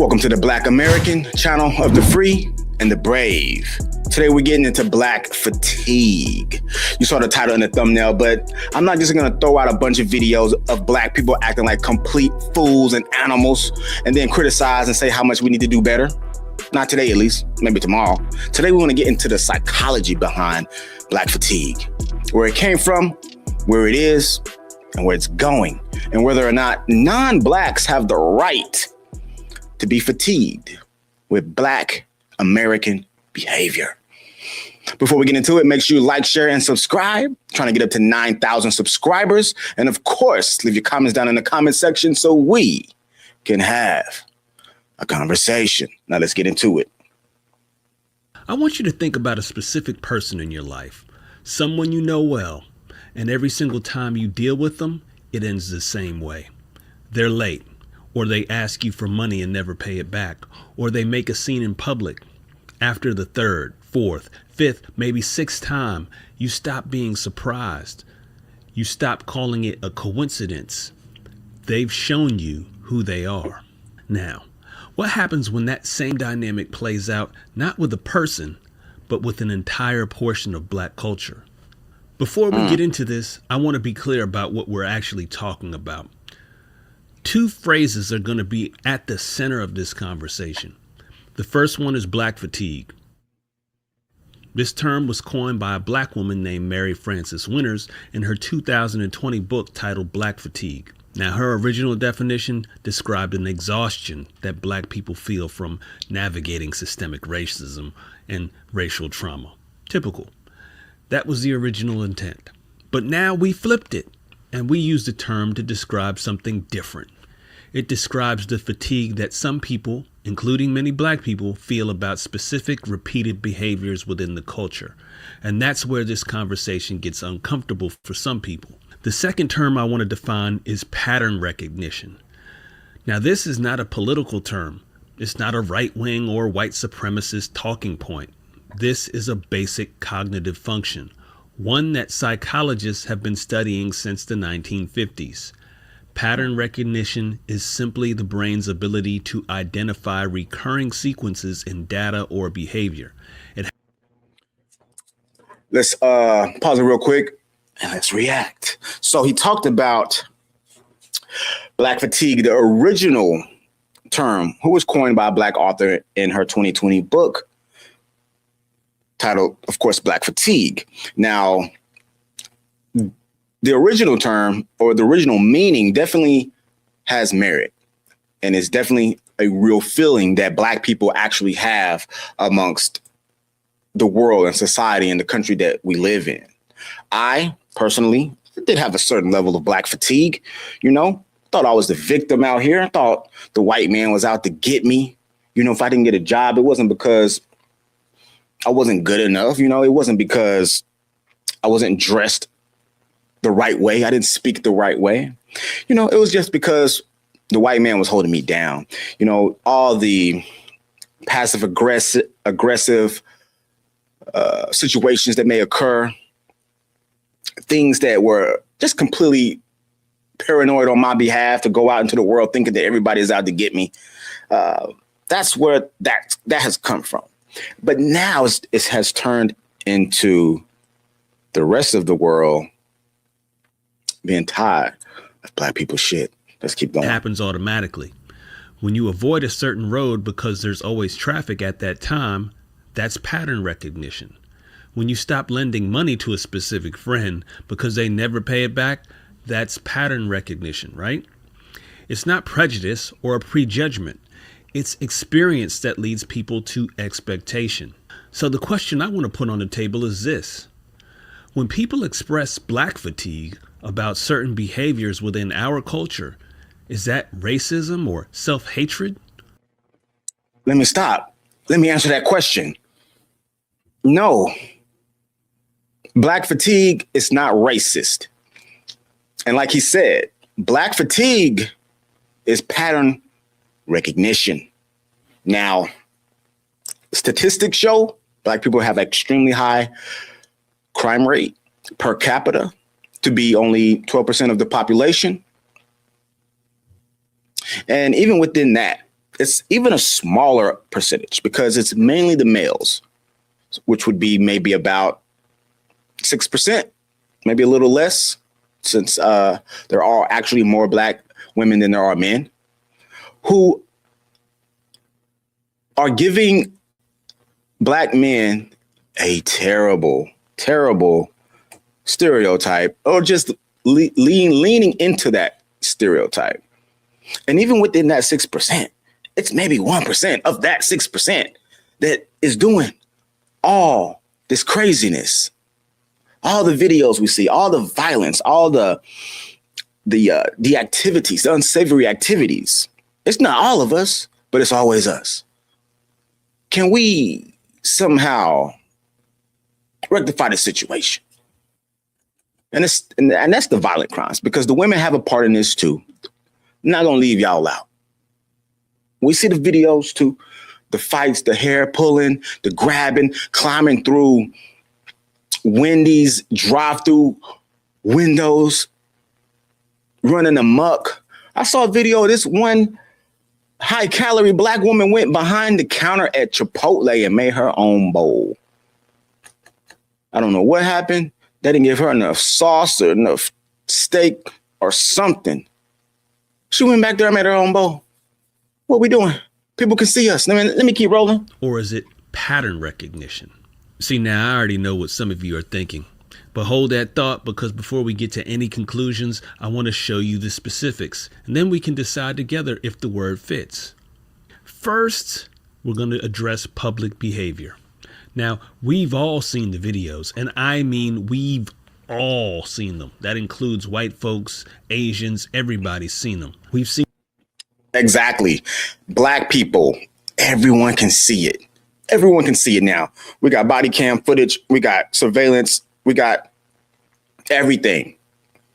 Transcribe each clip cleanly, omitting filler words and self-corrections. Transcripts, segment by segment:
Welcome to the Black American channel of the free and the brave. Today we're getting into black fatigue. You saw the title and the thumbnail, but I'm not just gonna throw out a bunch of videos of black people acting like complete fools and animals and then criticize and say how much we need to do better. Not today, at least, maybe tomorrow. Today we wanna get into the psychology behind black fatigue, where it came from, where it is, and where it's going, and whether or not non-blacks have the right to be fatigued with black American behavior. Before we get into it, make sure you like, share, and subscribe. Trying to get up to 9,000 subscribers. And of course, leave your comments down in the comment section so we can have a conversation. Now let's get into it. I want you to think about a specific person in your life, someone you know well, and every single time you deal with them, it ends the same way. They're late, or they ask you for money and never pay it back, or they make a scene in public. After the third, fourth, fifth, maybe sixth time, you stop being surprised. You stop calling it a coincidence. They've shown you who they are. Now, what happens when that same dynamic plays out, not with a person, but with an entire portion of black culture? Before we get into this, I want to be clear about what we're actually talking about. Two phrases are going to be at the center of this conversation. The first one is black fatigue. This term was coined by a black woman named Mary Frances Winters in her 2020 book titled Black Fatigue. Now, her original definition described an exhaustion that black people feel from navigating systemic racism and racial trauma. Typical. That was the original intent. But now we flipped it and we use the term to describe something different. It describes the fatigue that some people, including many black people, feel about specific repeated behaviors within the culture. And that's where this conversation gets uncomfortable for some people. The second term I want to define is pattern recognition. Now, this is not a political term. It's not a right-wing or white supremacist talking point. This is a basic cognitive function, one that psychologists have been studying since the 1950s. Pattern recognition is simply the brain's ability to identify recurring sequences in data or behavior. Let's pause it real quick and let's react. So he talked about black fatigue, the original term, who was coined by a black author in her 2020 book titled, of course, Black Fatigue. Now, the original term or the original meaning definitely has merit, and it's definitely a real feeling that black people actually have amongst the world and society and the country that we live in. I personally did have a certain level of black fatigue, thought I was the victim out here. I thought the white man was out to get me. If I didn't get a job, it wasn't because I wasn't good enough. It wasn't because I wasn't dressed the right way. I didn't speak the right way. It was just because the white man was holding me down. All the passive aggressive situations that may occur, things that were just completely paranoid on my behalf to go out into the world thinking that everybody is out to get me. That's where that has come from. But now it has turned into the rest of the world being tired of black people's shit. Let's keep going. It happens automatically. When you avoid a certain road because there's always traffic at that time, that's pattern recognition. When you stop lending money to a specific friend because they never pay it back, that's pattern recognition, right? It's not prejudice or a prejudgment. It's experience that leads people to expectation. So the question I want to put on the table is this. When people express black fatigue about certain behaviors within our culture, is that racism or self-hatred? Let me stop. Let me answer that question. No. Black fatigue is not racist. And like he said, black fatigue is pattern recognition. Now, statistics show black people have extremely high crime rate per capita to be only 12% of the population. And even within that, it's even a smaller percentage because it's mainly the males, which would be maybe about 6%, maybe a little less, since there are actually more black women than there are men who are giving black men a terrible, terrible stereotype, or just leaning into that stereotype. And even within that 6%, it's maybe 1% of that 6% that is doing all this craziness, all the videos we see, all the violence, all the activities, the unsavory activities. It's not all of us, but it's always us. Can we somehow rectify the situation? And that's the violent crimes, because the women have a part in this too. I'm not gonna leave y'all out. We see the videos too, the fights, the hair pulling, the grabbing, climbing through Wendy's drive-through windows, running amok. I saw a video of this one high-calorie black woman went behind the counter at Chipotle and made her own bowl. I don't know what happened. They didn't give her enough sauce or enough steak or something. She went back there and made her own bowl. What we doing? People can see us. Let me keep rolling. Or is it pattern recognition? See, now I already know what some of you are thinking, but hold that thought, because before we get to any conclusions, I want to show you the specifics, and then we can decide together if the word fits. First, we're going to address public behavior. Now, we've all seen the videos, and I mean we've all seen them. That includes white folks, Asians, everybody's seen them. We've seen. Exactly. Black people, everyone can see it. Everyone can see it now. We got body cam footage. We got surveillance. We got everything.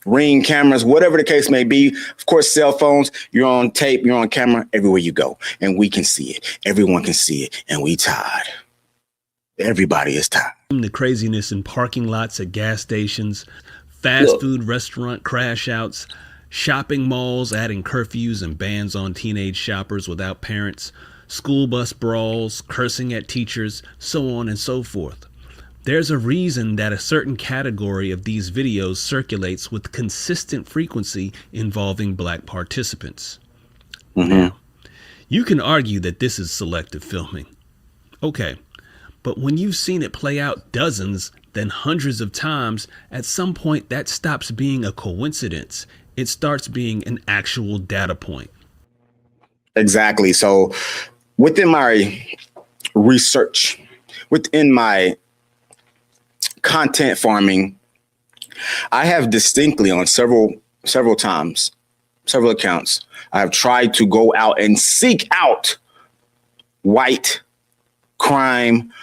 Ring cameras, whatever the case may be. Of course, cell phones, you're on tape, you're on camera, everywhere you go. And we can see it. Everyone can see it. And we tired. Everybody is tired. The craziness in parking lots at gas stations, fast food restaurant crash outs, shopping malls adding curfews and bans on teenage shoppers without parents, school bus brawls, cursing at teachers, so on and so forth. There's a reason that a certain category of these videos circulates with consistent frequency involving black participants. Mm-hmm. Now, you can argue that this is selective filming. Okay, but when you've seen it play out dozens, then hundreds of times, at some point that stops being a coincidence. It starts being an actual data point. Exactly. So within my research, within my content farming, I have distinctly on several times, several accounts, I have tried to go out and seek out white crime,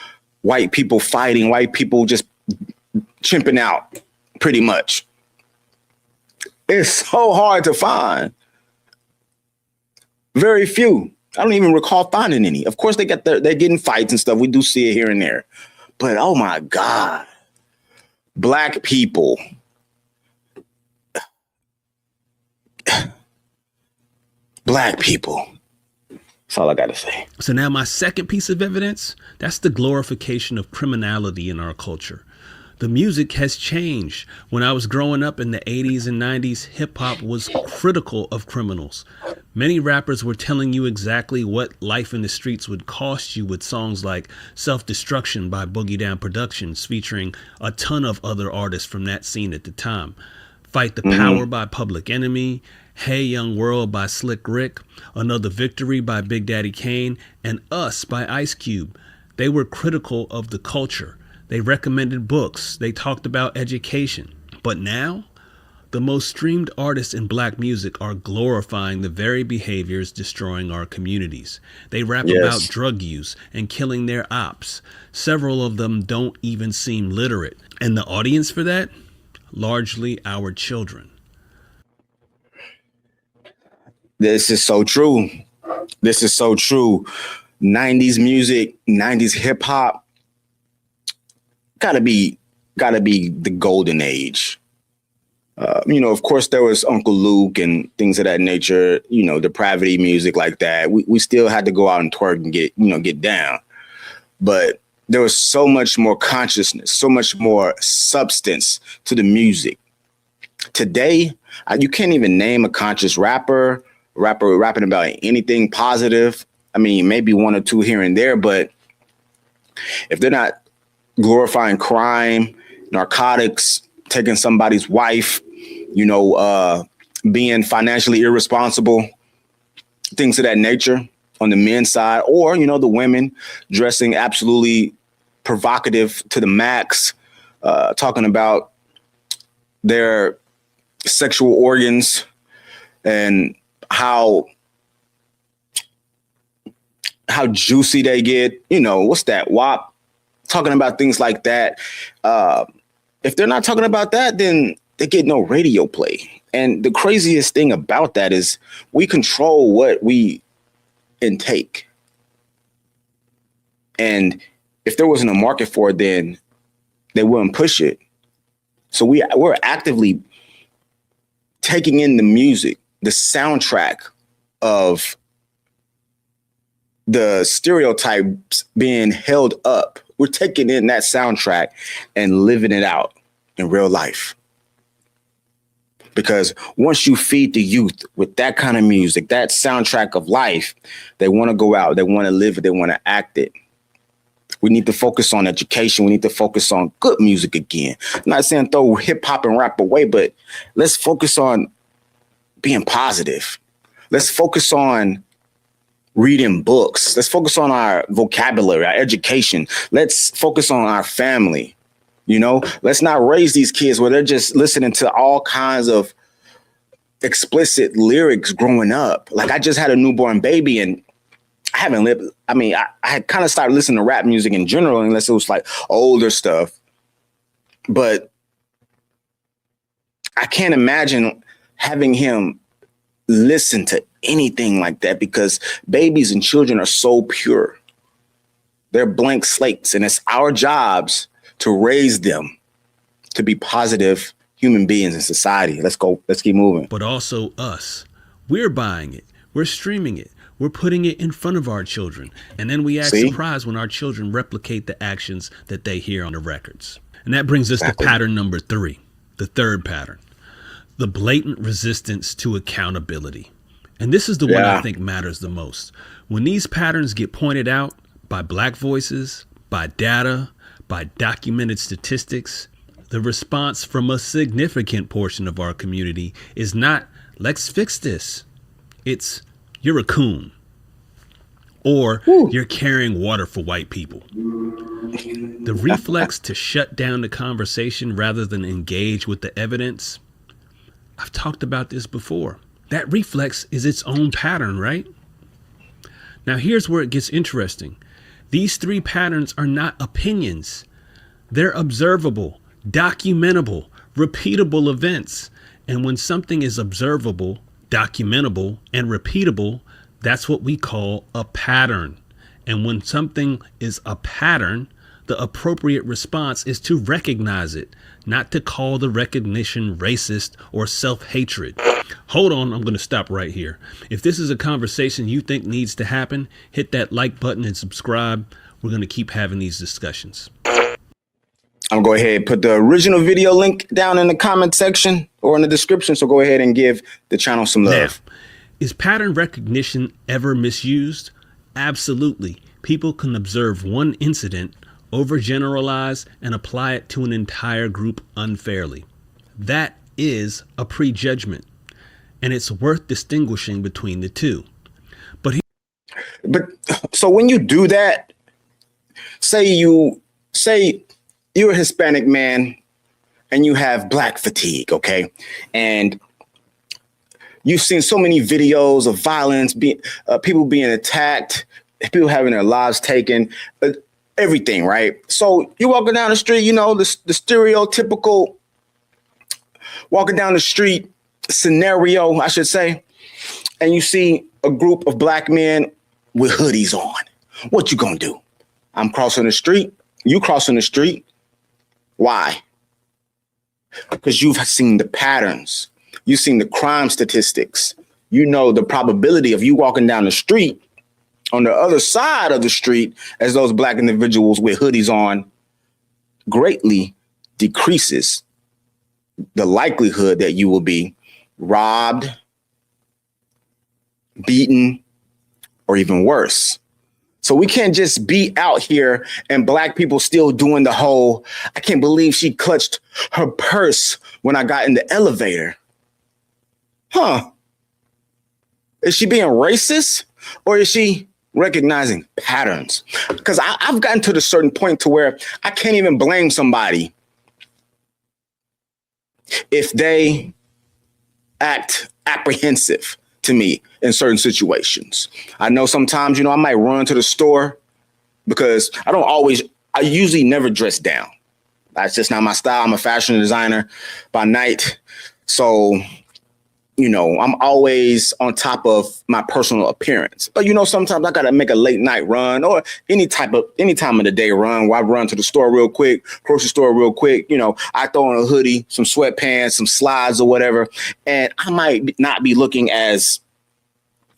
white people fighting, white people just chimping out, pretty much. It's so hard to find. Very few. I don't even recall finding any. Of course, they're getting fights and stuff. We do see it here and there. But oh my God, black people. Black people. That's all I got to say. So now my second piece of evidence, that's the glorification of criminality in our culture. The music has changed. When I was growing up in the 80s and 90s, hip hop was critical of criminals. Many rappers were telling you exactly what life in the streets would cost you with songs like Self-Destruction by Boogie Down Productions, featuring a ton of other artists from that scene at the time. Fight the Power by Public Enemy, Hey Young World by Slick Rick, Another Victory by Big Daddy Kane, and Us by Ice Cube. They were critical of the culture. They recommended books. They talked about education. But now, the most streamed artists in black music are glorifying the very behaviors destroying our communities. They rap about drug use and killing their ops. Several of them don't even seem literate. And the audience for that? Largely our children. This is so true. This is so true. 90s music, 90s hip hop. Gotta be the golden age. Of course, there was Uncle Luke and things of that nature, depravity music like that. We still had to go out and twerk and get down. But there was so much more consciousness, so much more substance to the music. Today, you can't even name a conscious rapper rapping about anything positive. I mean, maybe one or two here and there, but if they're not glorifying crime, narcotics, taking somebody's wife, being financially irresponsible, things of that nature on the men's side, or, the women dressing absolutely provocative to the max, talking about their sexual organs and how juicy they get, what's that, WAP, talking about things like that. If they're not talking about that, then they get no radio play. And the craziest thing about that is we control what we intake. And if there wasn't a market for it, then they wouldn't push it. So we're actively taking in the music, the soundtrack of the stereotypes being held up. We're taking in that soundtrack and living it out in real life. Because once you feed the youth with that kind of music, that soundtrack of life, they want to go out, they want to live it, they want to act it. We need to focus on education. We need to focus on good music again. I'm not saying throw hip hop and rap away, but let's focus on being positive. Let's focus on reading books. Let's focus on our vocabulary, our education. Let's focus on our family. Let's not raise these kids where they're just listening to all kinds of explicit lyrics growing up. Like, I just had a newborn baby and I haven't lived. I mean, I had kind of started listening to rap music in general, unless it was like older stuff. But I can't imagine having him listen to anything like that, because babies and children are so pure. They're blank slates, and it's our jobs to raise them to be positive human beings in society. Let's go. Let's keep moving. But also us. We're buying it. We're streaming it. We're putting it in front of our children. And then we act surprised when our children replicate the actions that they hear on the records. And that brings us to pattern number 3, the third pattern, the blatant resistance to accountability. And this is the one I think matters the most. When these patterns get pointed out by Black voices, by data, by documented statistics, the response from a significant portion of our community is not, let's fix this. It's, you're a coon. Or you're carrying water for white people. The reflex to shut down the conversation rather than engage with the evidence. I've talked about this before. That reflex is its own pattern, right? Now, here's where it gets interesting. These 3 patterns are not opinions. They're observable, documentable, repeatable events. And when something is observable, documentable, and repeatable, that's what we call a pattern. And when something is a pattern, the appropriate response is to recognize it, not to call the recognition racist or self-hatred. Hold on, I'm going to stop right here. If this is a conversation you think needs to happen, hit that like button and subscribe. We're going to keep having these discussions. I'm going to go ahead and put the original video link down in the comment section or in the description. So go ahead and give the channel some love. Now, is pattern recognition ever misused? Absolutely. People can observe one incident, overgeneralize, and apply it to an entire group unfairly. That is a prejudgment, and it's worth distinguishing between the two. But so when you do that, say you're a Hispanic man and you have Black fatigue, okay? And you've seen so many videos of violence, people being attacked, people having their lives taken, everything, right? So you're walking down the street, the stereotypical walking down the street scenario, I should say, and you see a group of Black men with hoodies on. What you gonna do? I'm crossing the street. You crossing the street. Why? because you've seen the patterns. You've seen the crime statistics. You know the probability of you walking down the street on the other side of the street as those black individuals with hoodies on greatly decreases the likelihood that you will be robbed, beaten, or even worse. So we can't just be out here and black people still doing the whole, I can't believe she clutched her purse when I got in the elevator. Huh? Is she being racist or is she recognizing patterns? Because I've gotten to the certain point to where I can't even blame somebody if they act apprehensive to me in certain situations. I know sometimes, I might run to the store because I usually never dress down. That's just not my style. I'm a fashion designer by night. So, I'm always on top of my personal appearance. But, sometimes I got to make a late night run or any time of the day run where I run to the store real quick, grocery store real quick. I throw on a hoodie, some sweatpants, some slides or whatever. And I might not be looking as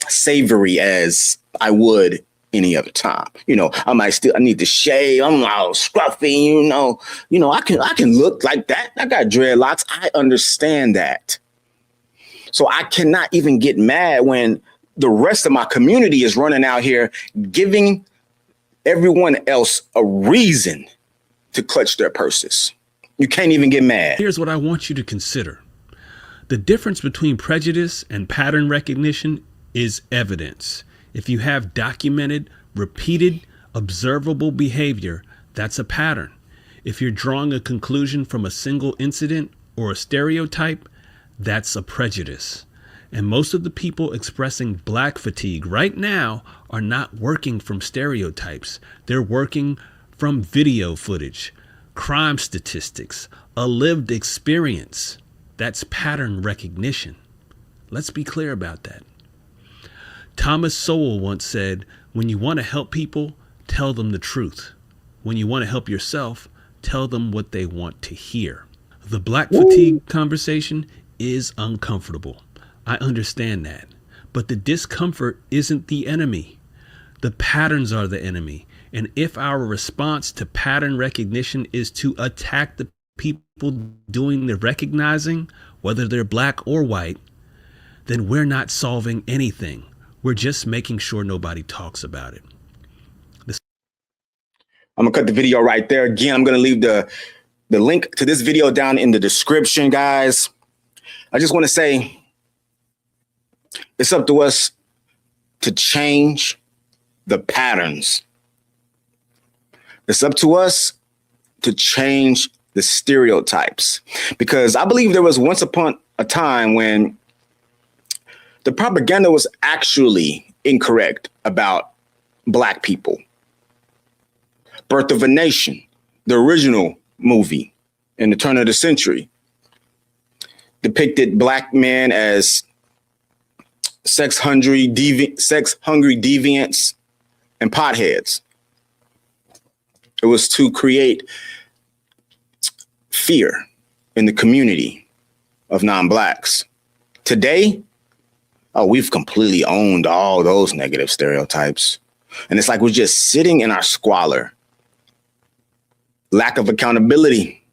savory as I would any other time. I need to shave. I'm all scruffy, I can look like that. I got dreadlocks. I understand that. So I cannot even get mad when the rest of my community is running out here giving everyone else a reason to clutch their purses. You can't even get mad. Here's what I want you to consider. The difference between prejudice and pattern recognition is evidence. If you have documented, repeated, observable behavior, that's a pattern. If you're drawing a conclusion from a single incident or a stereotype, that's a prejudice. And most of the people expressing black fatigue right now are not working from stereotypes. They're working from video footage, crime statistics, a lived experience. That's pattern recognition. Let's be clear about that. Thomas Sowell once said, when you want to help people, tell them the truth. When you want to help yourself, tell them what they want to hear. The black fatigue conversation is uncomfortable. I understand that. But the discomfort isn't the enemy. The patterns are the enemy. And if our response to pattern recognition is to attack the people doing the recognizing, whether they're black or white, then we're not solving anything. We're just making sure nobody talks about it. I'm gonna cut the video right there. Again, I'm gonna leave the link to this video down in the description, guys. I just want to say it's up to us to change the patterns. It's up to us to change the stereotypes, because I believe there was once upon a time when the propaganda was actually incorrect about black people. Birth of a Nation, the original movie in the turn of the century, depicted black men as sex-hungry deviants and potheads. It was to create fear in the community of non-blacks. Today, we've completely owned all those negative stereotypes. And it's like we're just sitting in our squalor. Lack of accountability.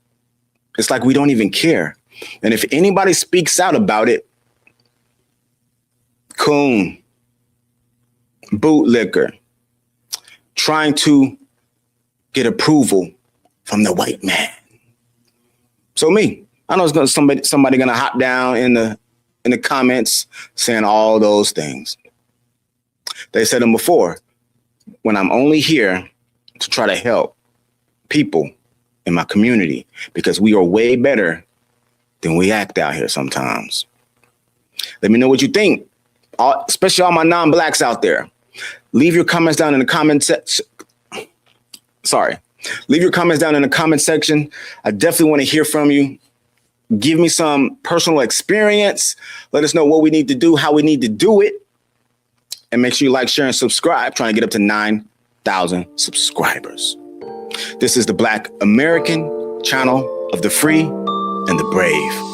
It's like we don't even care. And if anybody speaks out about it, coon, bootlicker, trying to get approval from the white man. So me, I know it's somebody gonna hop down in the comments saying all those things. They said them before, when I'm only here to try to help people in my community, because we are way better than we act out here sometimes. Let me know what you think, especially all my non-blacks out there. Leave your comments down in the comment section. Leave your comments down in the comment section. I definitely want to hear from you. Give me some personal experience. Let us know what we need to do, how we need to do it. And make sure you like, share, and subscribe. Trying to get up to 9,000 subscribers. This is the Black American channel of the free and the brave.